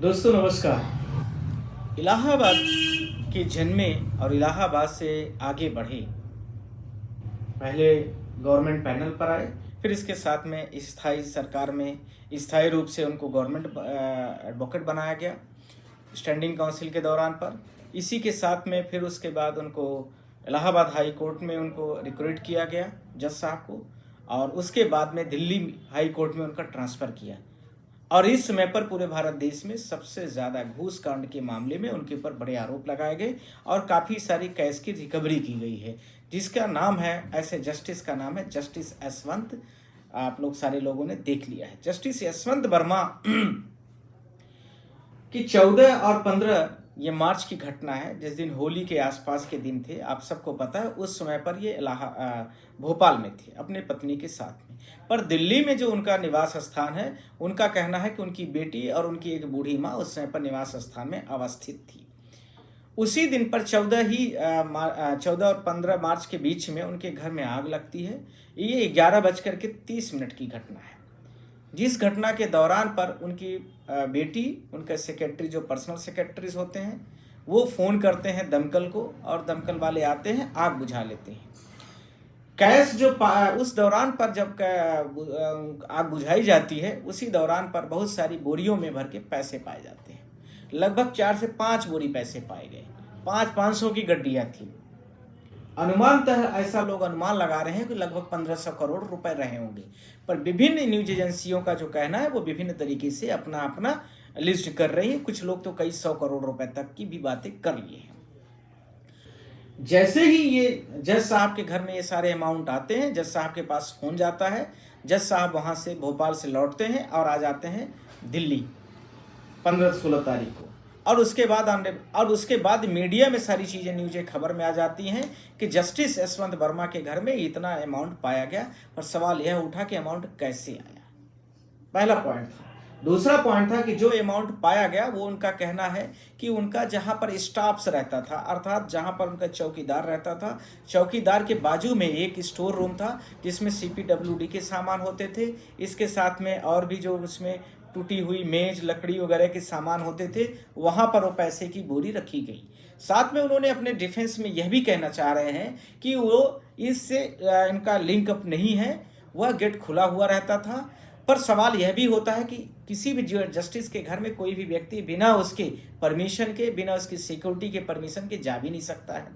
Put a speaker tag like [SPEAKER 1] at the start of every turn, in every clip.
[SPEAKER 1] दोस्तों नमस्कार। इलाहाबाद के जन्मे और इलाहाबाद से आगे बढ़े, पहले गवर्नमेंट पैनल पर आए, फिर इसके साथ में स्थायी सरकार में स्थायी रूप से उनको गवर्नमेंट एडवोकेट बनाया गया स्टैंडिंग काउंसिल के दौरान पर। इसी के साथ में फिर उसके बाद उनको इलाहाबाद हाई कोर्ट में उनको रिक्रूट किया गया जज साहब को, और उसके बाद में दिल्ली हाई कोर्ट में उनका ट्रांसफ़र किया। और इस समय पर पूरे भारत देश में सबसे ज़्यादा घूस कांड के मामले में उनके ऊपर बड़े आरोप लगाए गए और काफ़ी सारी कैश की रिकवरी की गई है, जिसका नाम है, ऐसे जस्टिस का नाम है जस्टिस यशवंत। आप लोग सारे लोगों ने देख लिया है। जस्टिस यशवंत वर्मा की 14 और 15 ये मार्च की घटना है, जिस दिन होली के आसपास के दिन थे। आप सबको पता है उस समय पर ये भोपाल में थे अपने पत्नी के साथ में। पर दिल्ली में जो उनका निवास स्थान है, उनका कहना है कि उनकी बेटी और उनकी एक बूढ़ी माँ उस समय पर निवास स्थान में अवस्थित थी। उसी दिन पर 14 और 15 मार्च के बीच में उनके घर में आग लगती है। ये 11:30 की घटना है, जिस घटना के दौरान पर उनकी बेटी, उनका सेक्रेटरी, जो पर्सनल सेक्रेटरीज होते हैं, वो फ़ोन करते हैं दमकल को और दमकल वाले आते हैं, आग बुझा लेते हैं। कैश जो उस दौरान पर जब आग बुझाई जाती है, उसी दौरान पर बहुत सारी बोरियों में भर के पैसे पाए जाते हैं। लगभग 4 से 5 बोरी पैसे पाए गए। 500 की गड्डियाँ थी। अनुमानतः ऐसा लोग अनुमान लगा रहे हैं कि लगभग 1500 करोड़ रुपए रहे होंगे। पर विभिन्न न्यूज एजेंसियों का जो कहना है, वो विभिन्न तरीके से अपना अपना लिस्ट कर रही है। कुछ लोग तो कई 100 करोड़ रुपए तक की भी बातें कर लिए हैं। जैसे ही ये जज साहब के घर में ये सारे अमाउंट आते हैं, जज साहब के पास फोन जाता है। जज साहब वहाँ से भोपाल से लौटते हैं और आ जाते हैं दिल्ली 15-16 तारीख को। और उसके बाद मीडिया में सारी चीज़ें, न्यूज़ें खबर में आ जाती हैं कि जस्टिस यशवंत वर्मा के घर में इतना अमाउंट पाया गया। पर सवाल यह उठा कि अमाउंट कैसे आया। पहला पॉइंट था। दूसरा पॉइंट था कि जो अमाउंट पाया गया, वो उनका कहना है कि उनका जहां पर स्टाफ्स रहता था, अर्थात जहां पर उनका चौकीदार रहता था, चौकीदार के बाजू में एक स्टोर रूम था जिसमें CPWD के सामान होते थे। इसके साथ में और भी जो उसमें टूटी हुई मेज, लकड़ी वगैरह के सामान होते थे, वहाँ पर वो पैसे की बोरी रखी गई। साथ में उन्होंने अपने डिफेंस में यह भी कहना चाह रहे हैं कि वो इससे इनका लिंक अप नहीं है, वह गेट खुला हुआ रहता था। पर सवाल यह भी होता है कि किसी भी जस्टिस के घर में कोई भी व्यक्ति बिना उसके परमिशन के, बिना उसकी सिक्योरिटी के परमिशन के जा भी नहीं सकता है।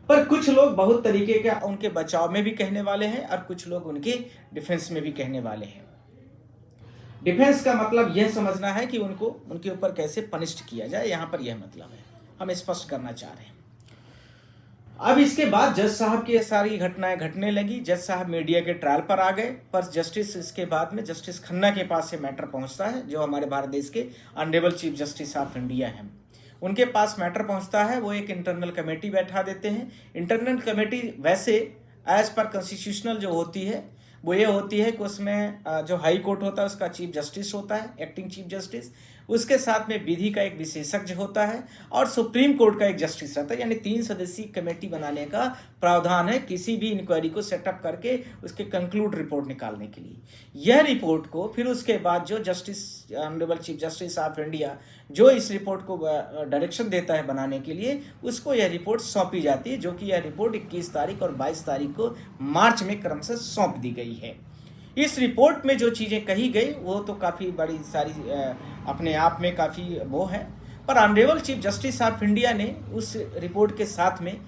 [SPEAKER 1] पर कुछ लोग बहुत तरीके का उनके बचाव में भी कहने वाले हैं और कुछ लोग उनके डिफेंस में भी कहने वाले हैं। डिफेंस का मतलब यह समझना है कि उनको उनके ऊपर कैसे पनिश्ड किया जाए, यहाँ पर यह मतलब है, हम स्पष्ट करना चाह रहे हैं। अब इसके बाद जज साहब की सारी घटनाएं घटने लगी। जज साहब मीडिया के ट्रायल पर आ गए। पर जस्टिस, इसके बाद में जस्टिस खन्ना के पास ये मैटर पहुंचता है, जो हमारे भारत देश के honourable chief justice of India हैं। उनके पास मैटर पहुंचता है। वो एक इंटरनल कमेटी बैठा देते हैं। इंटरनल कमेटी वैसे एज पर कॉन्स्टिट्यूशनल जो होती है, वो ये होती है कि उसमें जो हाई कोर्ट होता है उसका चीफ जस्टिस होता है, एक्टिंग चीफ जस्टिस। उसके साथ में विधि का एक विशेषज्ञ होता है और सुप्रीम कोर्ट का एक जस्टिस रहता है। यानी 3 सदस्यीय कमेटी बनाने का प्रावधान है किसी भी इंक्वायरी को सेटअप करके उसके कंक्लूड रिपोर्ट निकालने के लिए। यह रिपोर्ट को फिर उसके बाद जो justice, honourable chief justice of India, जो इस रिपोर्ट को डायरेक्शन देता है बनाने के लिए, उसको यह रिपोर्ट सौंपी जाती है, जो कि यह रिपोर्ट 21 तारीख और 22 तारीख को मार्च में क्रमशः सौंप दी गई है। इस रिपोर्ट में जो चीज़ें कही गई वो तो काफ़ी बड़ी सारी अपने आप में काफ़ी वो है। पर honourable chief justice of India ने उस रिपोर्ट के साथ में,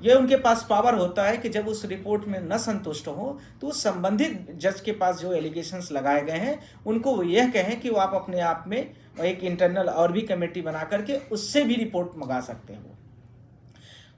[SPEAKER 1] ये उनके पास पावर होता है कि जब उस रिपोर्ट में न संतुष्ट हो तो उस संबंधित जज के पास जो एलिगेशंस लगाए गए हैं, उनको वो यह कहें कि वो आप अपने आप में एक इंटरनल और भी कमेटी बना करके उससे भी रिपोर्ट मंगा सकते हैं।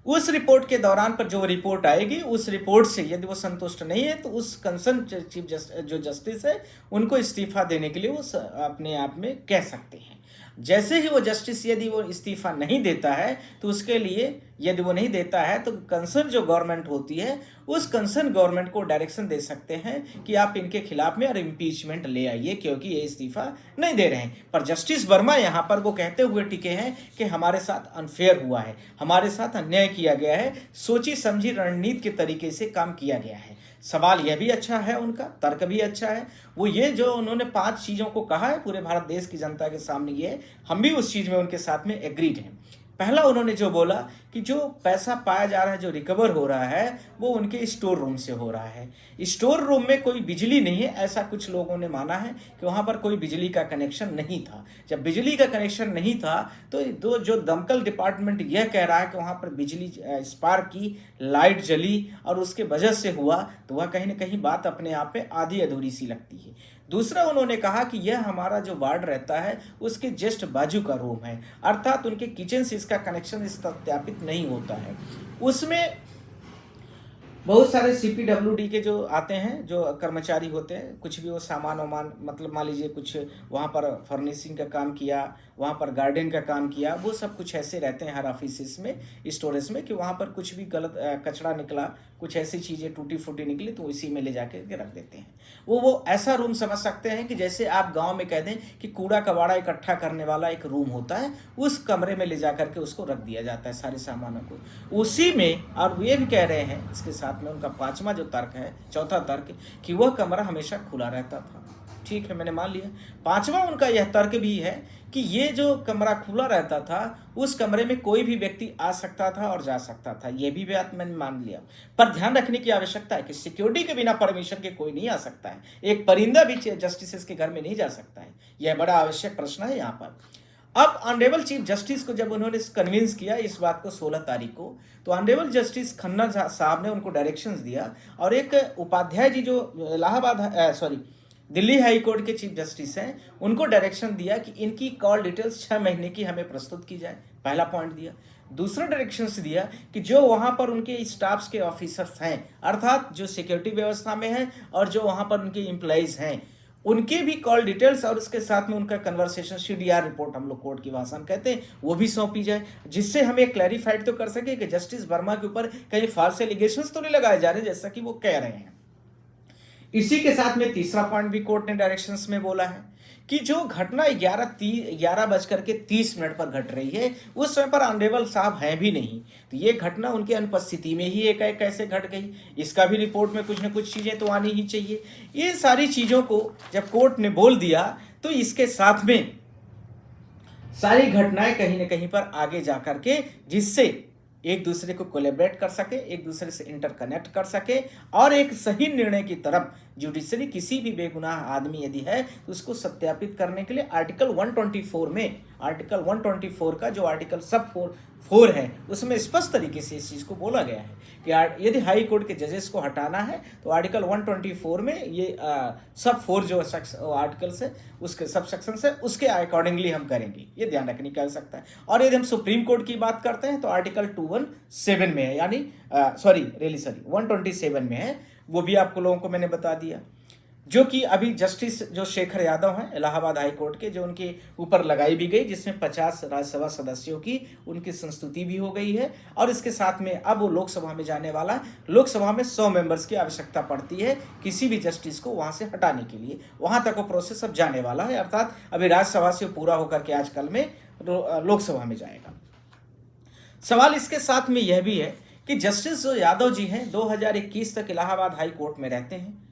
[SPEAKER 1] उस रिपोर्ट के दौरान पर जो रिपोर्ट आएगी, उस रिपोर्ट से यदि वो संतुष्ट नहीं है तो उस कंसर्न चीफ जो जस्टिस है, उनको इस्तीफा देने के लिए वो अपने आप में कह सकते हैं। जैसे ही वो जस्टिस, यदि वो इस्तीफा नहीं देता है तो उसके लिए यदि वो नहीं देता है तो कंसर्न जो गवर्नमेंट होती है उस कंसर्न गवर्नमेंट को डायरेक्शन दे सकते हैं कि आप इनके खिलाफ में और इम्पीचमेंट ले आइए, क्योंकि ये इस्तीफा नहीं दे रहे हैं। पर जस्टिस वर्मा यहाँ पर वो कहते हुए टिके हैं कि हमारे साथ अनफेयर हुआ है, हमारे साथ अन्याय किया गया है, सोची समझी रणनीति के तरीके से काम किया गया है। सवाल यह भी अच्छा है, उनका तर्क भी अच्छा है। वो ये जो उन्होंने 5 चीज़ों को कहा है पूरे भारत देश की जनता के सामने, ये हम भी उस चीज़ में उनके साथ में एग्रीड हैं। पहला उन्होंने जो बोला कि जो पैसा पाया जा रहा है, जो रिकवर हो रहा है, वो उनके स्टोर रूम से हो रहा है। स्टोर रूम में कोई बिजली नहीं है, ऐसा कुछ लोगों ने माना है कि वहाँ पर कोई बिजली का कनेक्शन नहीं था। जब बिजली का कनेक्शन नहीं था तो जो दमकल डिपार्टमेंट यह कह रहा है कि वहाँ पर बिजली स्पार्क की, लाइट जली और उसके वजह से हुआ, तो वह कहीं ना कहीं बात अपने आप में आधी अधूरी सी लगती है। दूसरा उन्होंने कहा कि यह हमारा जो वार्ड रहता है उसके जस्ट बाजू का रूम है, अर्थात उनके किचन से इसका कनेक्शन सत्यापित नहीं होता है। उसमें बहुत सारे CPWD के जो आते हैं, जो कर्मचारी होते हैं, कुछ भी वो सामान वामान, मतलब मान लीजिए कुछ वहाँ पर फर्निशिंग का काम किया, वहाँ पर गार्डन का काम किया, वो सब कुछ ऐसे रहते हैं हर ऑफिस में, स्टोरेज में, कि वहाँ पर कुछ भी गलत कचरा निकला, कुछ ऐसी चीज़ें टूटी फूटी निकली तो इसी में ले जाके रख देते हैं। वो ऐसा रूम समझ सकते हैं कि जैसे आप गांव में कह दें कि कूड़ा कबाड़ा इकट्ठा करने वाला एक रूम होता है, उस कमरे में ले जा करके उसको रख दिया जाता है सारे सामानों को उसी में। और ये भी कह रहे हैं इसके साथ में उनका 5वां जो तर्क है, चौथा तर्क, कि वह कमरा हमेशा खुला रहता था। ठीक है, मैंने मान लिया। 5वां उनका यह तर्क भी है कि ये जो कमरा खुला रहता था उस कमरे में कोई भी व्यक्ति आ सकता था और जा सकता था, यह भी बात मैंने मान लिया। पर ध्यान रखने की आवश्यकता है कि सिक्योरिटी के बिना परमिशन के कोई नहीं आ सकता है, एक परिंदा भी जस्टिस के घर में नहीं जा सकता है। यह बड़ा आवश्यक प्रश्न है यहाँ पर। अब ऑनरेबल चीफ जस्टिस को जब उन्होंने कन्विंस किया इस बात को 16 तारीख को, तो ऑनरेबल जस्टिस खन्ना साहब ने उनको डायरेक्शंस दिया, और एक उपाध्याय जी जो दिल्ली हाई कोर्ट के चीफ जस्टिस हैं, उनको डायरेक्शन दिया कि इनकी कॉल डिटेल्स 6 महीने की हमें प्रस्तुत की जाए। पहला पॉइंट दिया। दूसरा डायरेक्शंस दिया कि जो वहाँ पर उनके स्टाफ्स के ऑफिसर्स हैं, अर्थात जो सिक्योरिटी व्यवस्था में हैं और जो वहाँ पर उनके एम्प्लॉइज हैं, उनके भी कॉल डिटेल्स और उसके साथ में उनका कन्वर्सेशन, CDR रिपोर्ट हम लोग कोर्ट की भाषा में कहते हैं, वो भी सौंपी जाए, जिससे हम एक क्लैरिफाइड तो कर सके कि जस्टिस वर्मा के ऊपर कहीं फॉल्स एलिगेशंस तो नहीं लगाए जा रहे जैसा कि वो कह रहे हैं। इसी के साथ में तीसरा पॉइंट भी कोर्ट ने डायरेक्शंस में बोला है कि जो घटना 11:30 पर घट रही है, उस समय पर ऑनरेबल साहब हैं भी नहीं, तो ये घटना उनकी अनुपस्थिति में ही एक कैसे घट गई, इसका भी रिपोर्ट में कुछ न कुछ चीज़ें तो आनी ही चाहिए। ये सारी चीज़ों को जब कोर्ट ने बोल दिया तो इसके साथ में सारी घटनाएं कहीं न कहीं पर आगे जा करके, जिससे एक दूसरे को कोलैबोरेट कर सके, एक दूसरे से इंटरकनेक्ट कर सके, और एक सही निर्णय की तरफ जुडिशरी किसी भी बेगुनाह आदमी यदि है तो उसको सत्यापित करने के लिए आर्टिकल 124 का जो आर्टिकल सब 4 है, उसमें स्पष्ट तरीके से इस चीज़ को बोला गया है कि यदि हाई कोर्ट के जजेस को हटाना है तो आर्टिकल 124 में ये सब 4 जो आर्टिकल्स है, उसके सब सेक्शंस है, उसके अकॉर्डिंगली हम करेंगे, ये ध्यान रखने की आवश्यकता है। और यदि हम सुप्रीम कोर्ट की बात करते हैं तो आर्टिकल 217 में है, यानी 127 में है, वो भी आपको लोगों को मैंने बता दिया। जो कि अभी जस्टिस जो शेखर यादव हैं इलाहाबाद हाई कोर्ट के, जो उनके ऊपर लगाई भी गई, जिसमें 50 राज्यसभा सदस्यों की उनकी संस्तुति भी हो गई है, और इसके साथ में अब वो लोकसभा में जाने वाला है। लोकसभा में 100 मेंबर्स की आवश्यकता पड़ती है किसी भी जस्टिस को वहाँ से हटाने के लिए, वहाँ तक वो प्रोसेस अब जाने वाला है, अर्थात अभी राज्यसभा से पूरा होकर के आजकल में लोकसभा में जाएगा। सवाल इसके साथ में यह भी है कि जस्टिस जो यादव जी हैं 2021 तक इलाहाबाद हाई कोर्ट में रहते हैं,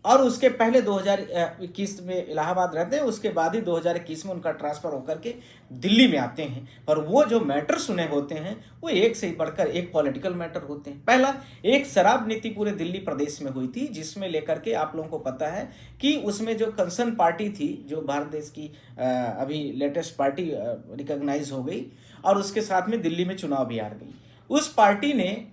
[SPEAKER 1] और उसके पहले 2021 में इलाहाबाद रहते हैं, उसके बाद ही 2021 में उनका ट्रांसफ़र होकर के दिल्ली में आते हैं। पर वो जो मैटर सुने होते हैं वो एक से ही बढ़कर एक पॉलिटिकल मैटर होते हैं। पहला, एक शराब नीति पूरे दिल्ली प्रदेश में हुई थी, जिसमें लेकर के आप लोगों को पता है कि उसमें जो कंसर्न पार्टी थी, जो भारत देश की अभी लेटेस्ट पार्टी रिकॉग्नाइज हो गई, और उसके साथ में दिल्ली में चुनाव भी हार गई। उस पार्टी ने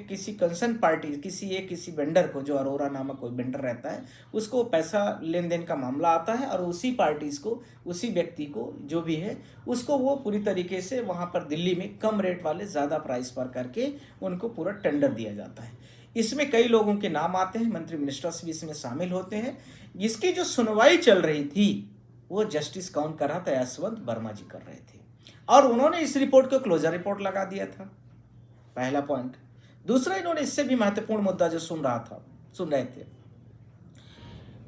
[SPEAKER 1] किसी कंसर्न पार्टी, किसी वेंडर को, जो अरोरा नामक कोई वेंडर रहता है, उसको पैसा लेन देन का मामला आता है, और उसी पार्टीज को, उसी व्यक्ति को जो भी है, उसको वो पूरी तरीके से वहाँ पर दिल्ली में कम रेट वाले ज़्यादा प्राइस पर करके उनको पूरा टेंडर दिया जाता है। इसमें कई लोगों के नाम आते हैं, मंत्री मिनिस्टर्स भी इसमें शामिल होते हैं। इसकी जो सुनवाई चल रही थी वो जस्टिस कौन कर रहा था? यशवंत वर्मा जी कर रहे थे। और उन्होंने इस रिपोर्ट को क्लोजर रिपोर्ट लगा दिया था, पहला पॉइंट। दूसरा, इन्होंने इससे भी महत्वपूर्ण मुद्दा जो सुन रहे थे,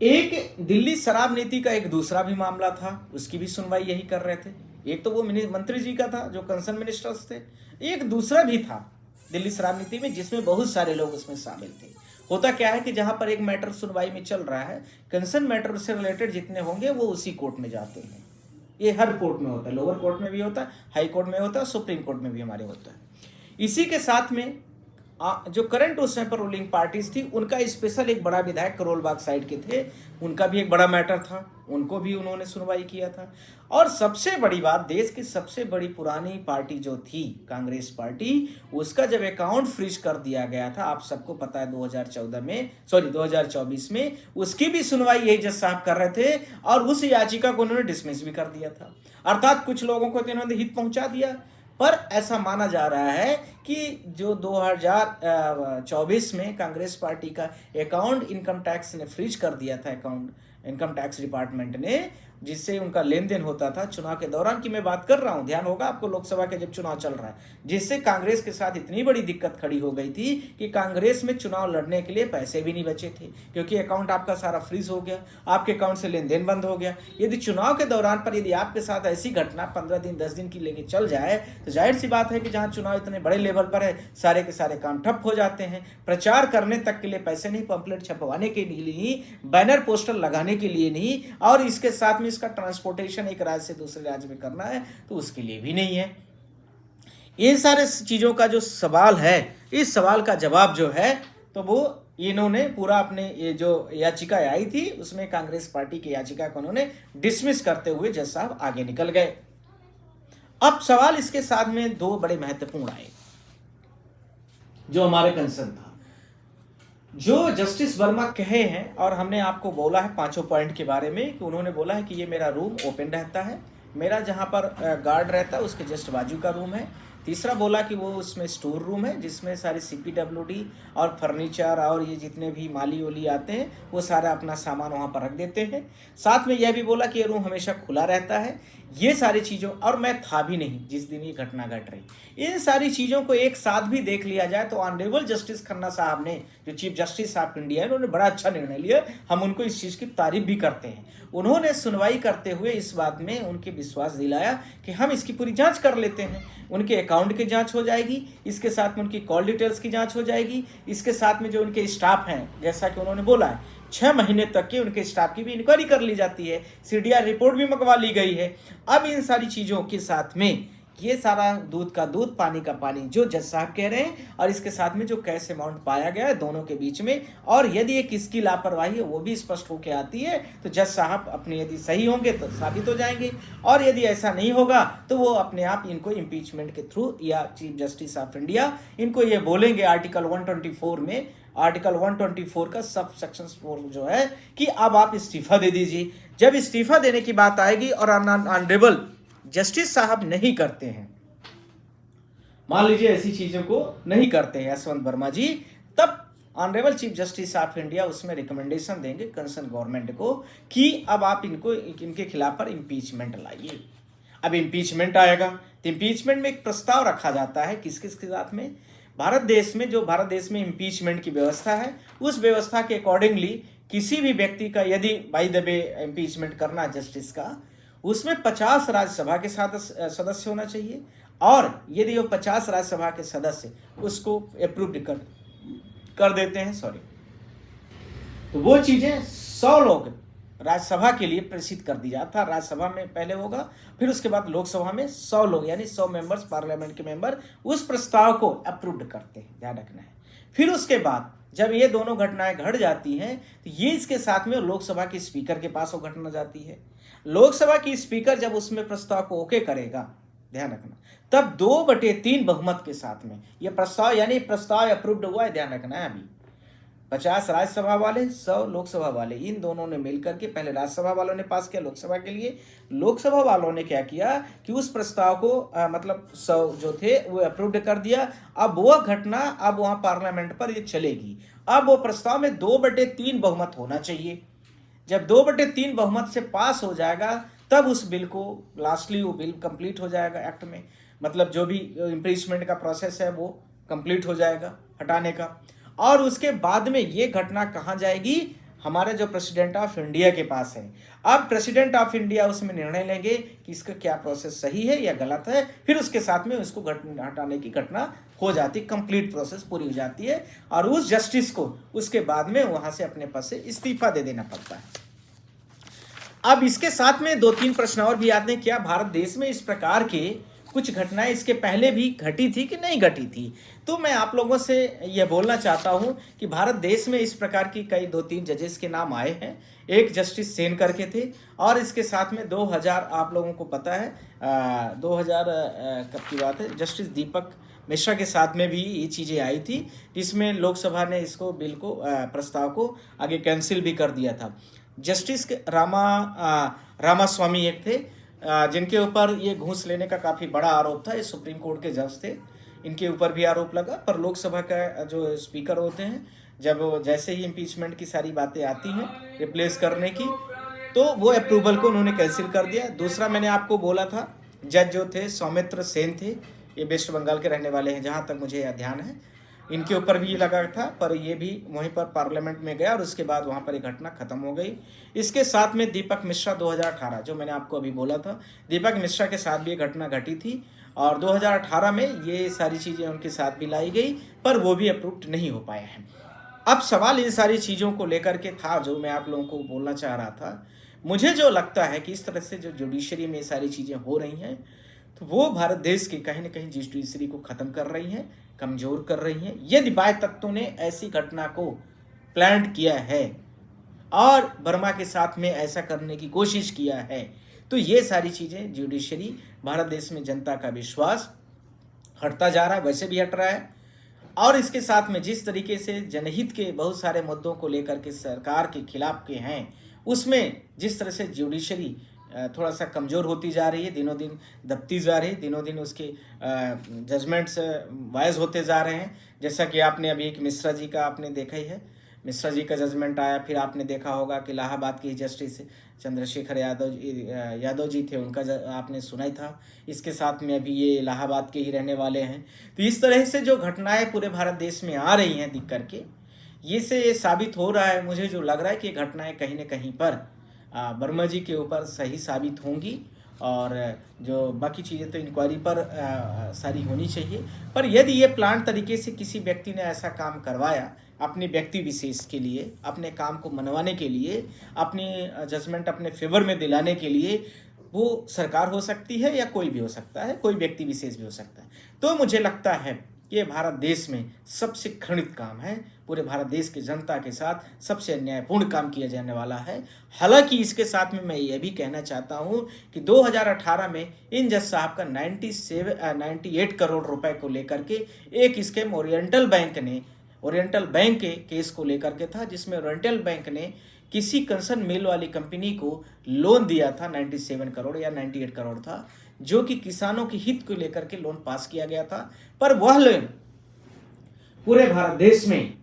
[SPEAKER 1] एक दिल्ली शराब नीति का एक दूसरा भी मामला था, उसकी भी सुनवाई यही कर रहे थे। एक तो वो मंत्री जी का था जो कंसर्न मिनिस्टर्स थे, एक दूसरा भी था दिल्ली शराब नीति में जिसमें बहुत सारे लोग उसमें शामिल थे। होता क्या है कि जहां पर एक मैटर सुनवाई में चल रहा है, कंसर्न मैटर से रिलेटेड जितने होंगे वो उसी कोर्ट में जाते हैं। ये हर कोर्ट में होता है, लोअर कोर्ट में भी होता है, हाई कोर्ट में होता है, सुप्रीम कोर्ट में भी हमारे होता है। इसी के साथ में जो करंट उस समय पर रूलिंग पार्टीज थी, उनका स्पेशल एक बड़ा विधायक करोल बाग साइड के थे, उनका भी एक बड़ा मैटर था, उनको भी उन्होंने सुनवाई किया था। और सबसे बड़ी बात, देश की सबसे बड़ी पुरानी पार्टी जो थी कांग्रेस पार्टी, उसका जब अकाउंट फ्रीज कर दिया गया था, आप सबको पता है 2024 में, उसकी भी सुनवाई यही जज साहब कर रहे थे और उस याचिका को उन्होंने डिसमिस भी कर दिया था। अर्थात कुछ लोगों को तो इन्होंने हित पहुंचा दिया, पर ऐसा माना जा रहा है कि जो 2024 में कांग्रेस पार्टी का अकाउंट इनकम टैक्स ने फ्रीज कर दिया था, अकाउंट इनकम टैक्स डिपार्टमेंट ने, जिससे उनका लेन देन होता था चुनाव के दौरान की मैं बात कर रहा हूं, ध्यान होगा आपको, लोकसभा के जब चुनाव चल रहा है, जिससे कांग्रेस के साथ इतनी बड़ी दिक्कत खड़ी हो गई थी कि कांग्रेस में चुनाव लड़ने के लिए पैसे भी नहीं बचे थे, क्योंकि अकाउंट आपका सारा फ्रीज हो गया, आपके अकाउंट से लेन देन बंद हो गया। यदि चुनाव के दौरान पर यदि आपके साथ ऐसी घटना 15 दिन 10 दिन की लेके चल जाए, तो जाहिर सी बात है कि जहां चुनाव इतने बड़े लेवल पर है, सारे के सारे काम ठप हो जाते हैं। प्रचार करने तक के लिए पैसे नहीं, पंपलेट छपवाने के लिए नहीं, बैनर पोस्टर लगाने के लिए नहीं, और इसके साथ में इसका ट्रांसपोर्टेशन एक राज्य से दूसरे राज्य में करना है तो उसके लिए भी नहीं है। ये सारे चीजों का जो सवाल है, इस सवाल का जवाब जो है, तो वो इन्होंने पूरा अपने ये जो याचिका आई थी उसमें कांग्रेस पार्टी की याचिका को उन्होंने डिसमिस करते हुए जज साहब आगे निकल गए। अब सवाल इसके साथ में दो बड़े महत्वपूर्ण आए जो हमारे कंसर्न था, जो जस्टिस वर्मा कहे हैं, और हमने आपको बोला है 5 पॉइंट के बारे में, कि उन्होंने बोला है कि ये मेरा रूम ओपन रहता है, मेरा जहां पर गार्ड रहता है उसके जस्ट बाजू का रूम है। तीसरा बोला कि वो उसमें स्टोर रूम है जिसमें सारे CPWD और फर्नीचर और ये जितने भी माली ओली आते हैं वो सारा अपना सामान वहाँ पर रख देते हैं। साथ में यह भी बोला कि ये रूम हमेशा खुला रहता है। ये सारी चीज़ों, और मैं था भी नहीं जिस दिन ये घटना घट रही, इन सारी चीज़ों को एक साथ भी देख लिया जाए तो ऑनरेबल जस्टिस खन्ना साहब ने, जो चीफ जस्टिस ऑफ इंडिया है, उन्होंने बड़ा अच्छा निर्णय लिया। हम उनको इस चीज़ की तारीफ भी करते हैं। उन्होंने सुनवाई करते हुए इस बात में उनके विश्वास दिलाया कि हम इसकी पूरी जांच कर लेते हैं। उनके अकाउंट की जांच हो जाएगी, इसके साथ में उनकी कॉल डिटेल्स की जांच हो जाएगी, इसके साथ में जो उनके स्टाफ हैं, जैसा कि उन्होंने बोला है 6 महीने तक के उनके स्टाफ की भी इंक्वायरी कर ली जाती है, CDR रिपोर्ट भी मंगवा ली गई है। अब इन सारी चीज़ों के साथ में ये सारा दूध का दूध पानी का पानी जो जज साहब कह रहे हैं, और इसके साथ में जो कैश अमाउंट पाया गया है दोनों के बीच में, और यदि एक किसकी लापरवाही है वो भी स्पष्ट होकर आती है, तो जज साहब अपने यदि सही होंगे तो साबित हो जाएंगे, और यदि ऐसा नहीं होगा तो वो अपने आप इनको इम्पीचमेंट के थ्रू या चीफ जस्टिस ऑफ इंडिया इनको ये बोलेंगे आर्टिकल 124 में, आर्टिकल 124 का सब सेक्शन 4 जो है कि अब आप इस्तीफा दे दीजिए। जब इस्तीफा देने की बात आएगी और ऑनरेबल जस्टिस साहब नहीं करते हैं, मान लीजिए ऐसी चीजों को नहीं करते हैं यशवंत वर्मा जी, तब honourable chief justice of India उसमें रिकमेंडेशन देंगे कंसर्न गवर्नमेंट को कि अब आप इनको इनके खिलाफ पर इम्पीचमेंट लाइए। अब इम्पीचमेंट आएगा तो इम्पीचमेंट में एक प्रस्ताव रखा जाता है किस किस के साथ में, भारत देश में जो भारत देश में इम्पीचमेंट की व्यवस्था है, उस व्यवस्था के अकॉर्डिंगली किसी भी व्यक्ति का यदि बाय द वे इम्पीचमेंट करना जस्टिस का, उसमें 50 राज्यसभा के सदस्य होना चाहिए, और यदि वो 50 राज्यसभा के सदस्य उसको अप्रूव कर देते हैं, तो वो चीजें 100 लोग राज्यसभा के लिए प्रेषित कर दी जाता है। राज्यसभा में पहले होगा, फिर उसके बाद लोकसभा में 100 लोग यानी 100 मेंबर्स, पार्लियामेंट के मेंबर उस प्रस्ताव को अप्रूव करते हैं, ध्यान रखना है। फिर उसके बाद जब ये दोनों घटनाएं घट जाती हैं तो ये इसके साथ में लोकसभा के स्पीकर के पास वो घटना जाती है। लोकसभा की स्पीकर जब उसमें प्रस्ताव को ओके करेगा, ध्यान रखना, तब 2/3 बहुमत के साथ में ये प्रस्ताव, यानी प्रस्ताव अप्रूव्ड हुआ है, ध्यान रखना है। अभी 50 राज्यसभा वाले, 100 लोकसभा वाले, इन दोनों ने मिलकर के, पहले राज्यसभा वालों ने पास किया लोकसभा के लिए, लोकसभा वालों ने क्या किया कि उस प्रस्ताव को मतलब 100 जो थे वो अप्रूव्ड कर दिया। अब वो घटना अब वहाँ पार्लियामेंट पर ये चलेगी। अब वो प्रस्ताव में 2/3 बहुमत होना चाहिए। जब 2/3 बहुमत से पास हो जाएगा तब उस बिल को लास्टली वो बिल कंप्लीट हो जाएगा एक्ट में, मतलब जो भी इम्पीचमेंट का प्रोसेस है वो कंप्लीट हो जाएगा हटाने का। और उसके बाद में ये घटना कहाँ जाएगी, हमारे जो प्रेसिडेंट ऑफ इंडिया के पास है। अब प्रेसिडेंट ऑफ इंडिया उसमें निर्णय लेंगे कि इसका क्या प्रोसेस सही है या गलत है, फिर उसके साथ में उसको हटाने की घटना हो जाती, कंप्लीट प्रोसेस पूरी हो जाती है, और उस जस्टिस को उसके बाद में वहां से अपने पद से इस्तीफा दे देना पड़ता है। अब इसके साथ में 2-3 प्रश्न और भी आते हैं, क्या भारत देश में इस प्रकार के कुछ घटनाएं इसके पहले भी घटी थी कि नहीं घटी थी। तो मैं आप लोगों से यह बोलना चाहता हूं कि भारत देश में इस प्रकार की कई 2-3 जजेस के नाम आए हैं। एक जस्टिस सेन करके थे, और इसके साथ में 2000, आप लोगों को पता है 2000 कब की बात है, जस्टिस दीपक मिश्रा के साथ में भी ये चीज़ें आई थी, जिसमें लोकसभा ने इसको बिल को प्रस्ताव को आगे कैंसिल भी कर दिया था। जस्टिस रामास्वामी एक थे, जिनके ऊपर ये घूस लेने का काफ़ी बड़ा आरोप था। ये सुप्रीम कोर्ट के जज थे, इनके ऊपर भी आरोप लगा। पर लोकसभा का जो स्पीकर होते हैं, जब जैसे ही इम्पीचमेंट की सारी बातें आती हैं रिप्लेस करने की, तो वो अप्रूवल को उन्होंने कैंसिल कर दिया। दूसरा मैंने आपको बोला था, जज जो थे सौमित्र सेन थे, ये वेस्ट बंगाल के रहने वाले हैं जहाँ तक मुझे ध्यान है। इनके ऊपर भी ये लगा था, पर ये भी वहीं पर पार्लियामेंट में गया और उसके बाद वहाँ पर ये घटना खत्म हो गई। इसके साथ में दीपक मिश्रा 2018, जो मैंने आपको अभी बोला था, दीपक मिश्रा के साथ भी ये घटना घटी थी, और 2018 में ये सारी चीज़ें उनके साथ भी लाई गई, पर वो भी अप्रूव्ड नहीं हो पाए हैं। अब सवाल इन सारी चीज़ों को लेकर के था, जो मैं आप लोगों को बोलना चाह रहा था। मुझे जो लगता है कि इस तरह से जो जुडिशरी में ये सारी चीज़ें हो रही हैं, तो वो भारत देश की कहीं ना कहीं जुडिशरी को ख़त्म कर रही हैं, कमज़ोर कर रही हैं। यदि बाह्य तत्वों ने ऐसी घटना को प्लान किया है और वर्मा के साथ में ऐसा करने की कोशिश किया है, तो ये सारी चीज़ें जुडिशरी, भारत देश में जनता का विश्वास हटता जा रहा है, वैसे भी हट रहा है। और इसके साथ में जिस तरीके से जनहित के बहुत सारे मुद्दों को लेकर के सरकार के खिलाफ के हैं, उसमें जिस तरह से जुडिशरी थोड़ा सा कमज़ोर होती जा रही है, दिनों दिन दबती जा रही है, दिनों दिन उसके जजमेंट्स वाइज होते जा रहे हैं। जैसा कि आपने अभी एक मिश्रा जी का आपने देखा ही है, मिश्रा जी का जजमेंट आया। फिर आपने देखा होगा कि इलाहाबाद के जस्टिस चंद्रशेखर यादव जी थे, उनका आपने सुना ही था। इसके साथ में अभी ये इलाहाबाद के ही रहने वाले हैं। तो इस तरह से जो घटनाएं पूरे भारत देश में आ रही हैं दिख करके, ये से ये साबित हो रहा है, मुझे जो लग रहा है कि घटनाएं कहीं न कहीं पर वर्मा जी के ऊपर सही साबित होंगी, और जो बाकी चीज़ें तो इंक्वायरी पर सारी होनी चाहिए। पर यदि ये प्लान तरीके से किसी व्यक्ति ने ऐसा काम करवाया अपने व्यक्ति विशेष के लिए, अपने काम को मनवाने के लिए, अपनी जजमेंट अपने फेवर में दिलाने के लिए, वो सरकार हो सकती है या कोई भी हो सकता है, कोई व्यक्ति विशेष भी हो सकता है। तो मुझे लगता है ये भारत देश में सबसे घृणित काम है, पूरे भारत देश की जनता के साथ सबसे अन्यायपूर्ण काम किया जाने वाला है। हालांकि इसके साथ में मैं ये भी कहना चाहता हूँ कि 2018 में इन जज साहब का 98 करोड़ रुपए को लेकर के एक स्कैम ओरिएंटल बैंक के केस को लेकर के था, जिसमें ओरिएंटल बैंक ने किसी कंसर्न मिल वाली कंपनी को लोन दिया था 97 करोड़ या 98 करोड़ था, जो कि किसानों के हित को लेकर के लोन पास किया गया था। पर वह लोन पूरे भारत देश में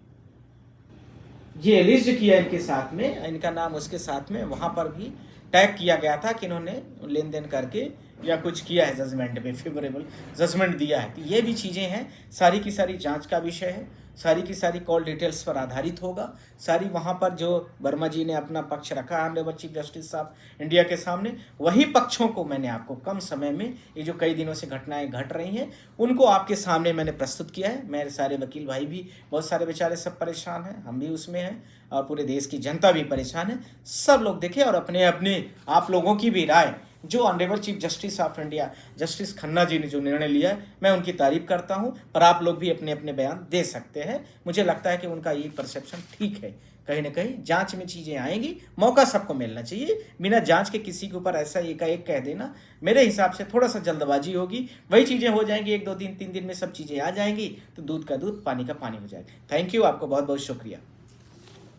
[SPEAKER 1] ये लिस्ट किया इनके साथ में, इनका नाम उसके साथ में वहां पर भी टैग किया गया था कि इन्होंने लेन देन करके या कुछ किया है, जजमेंट में फेवरेबल जजमेंट दिया है। तो ये भी चीज़ें हैं, सारी की सारी जांच का विषय है, सारी की सारी कॉल डिटेल्स पर आधारित होगा। सारी वहाँ पर जो वर्मा जी ने अपना पक्ष रखा ऑनरेबल चीफ जस्टिस साहब इंडिया के सामने, वही पक्षों को मैंने आपको कम समय में, ये जो कई दिनों से घटनाएं घट रही हैं, उनको आपके सामने मैंने प्रस्तुत किया है। मेरे सारे वकील भाई भी, बहुत सारे बेचारे सब परेशान हैं, हम भी उसमें हैं, और पूरे देश की जनता भी परेशान है। सब लोग देखें और अपने अपने आप लोगों की भी राय, जो honourable chief justice of India justice Khanna ji ने जो निर्णय लिया है, मैं उनकी तारीफ करता हूं। पर आप लोग भी अपने अपने बयान दे सकते हैं। मुझे लगता है कि उनका ये परसेप्शन ठीक है। कहीं ना कहीं जांच में चीज़ें आएंगी, मौका सबको मिलना चाहिए। बिना जांच के किसी के ऊपर ऐसा एकाएक कह देना, मेरे हिसाब से थोड़ा सा जल्दबाजी होगी। वही चीज़ें हो जाएंगी, 1 2 3 3 दिन में सब चीज़ें आ जाएंगी, तो दूध का दूध पानी का पानी हो जाएगा। थैंक यू, आपको बहुत बहुत शुक्रिया।